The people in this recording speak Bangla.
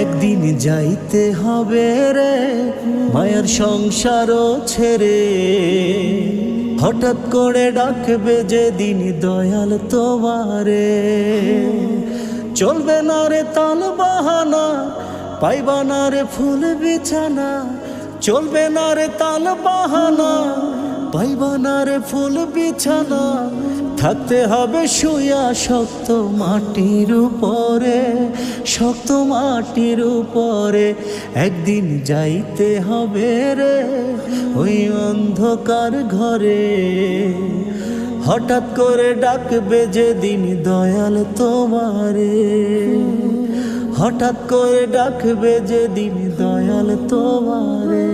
একদিন যাইতে হবে রে মায়ের সংসারও ছেড়ে, হঠাৎ করে ডাকবে যেদিন দয়াল তোমারে। চলবে না রে তাল বাহানা, পাইবা না রে ফুল বিছানা। চলবে না রে তাল বাহানা, পাইবা না রে ফুল বিছানা। থাকতে হবে শুয়া শক্ত মাটির উপরে, শক্ত মাটির উপরে। একদিন যাইতে হবে রে ওই অন্ধকার ঘরে, হঠাৎ করে ডাকবে যেদিন দয়াল তোমারে। হঠাৎ করে ডাকবে যেদিন দয়াল তোমারে।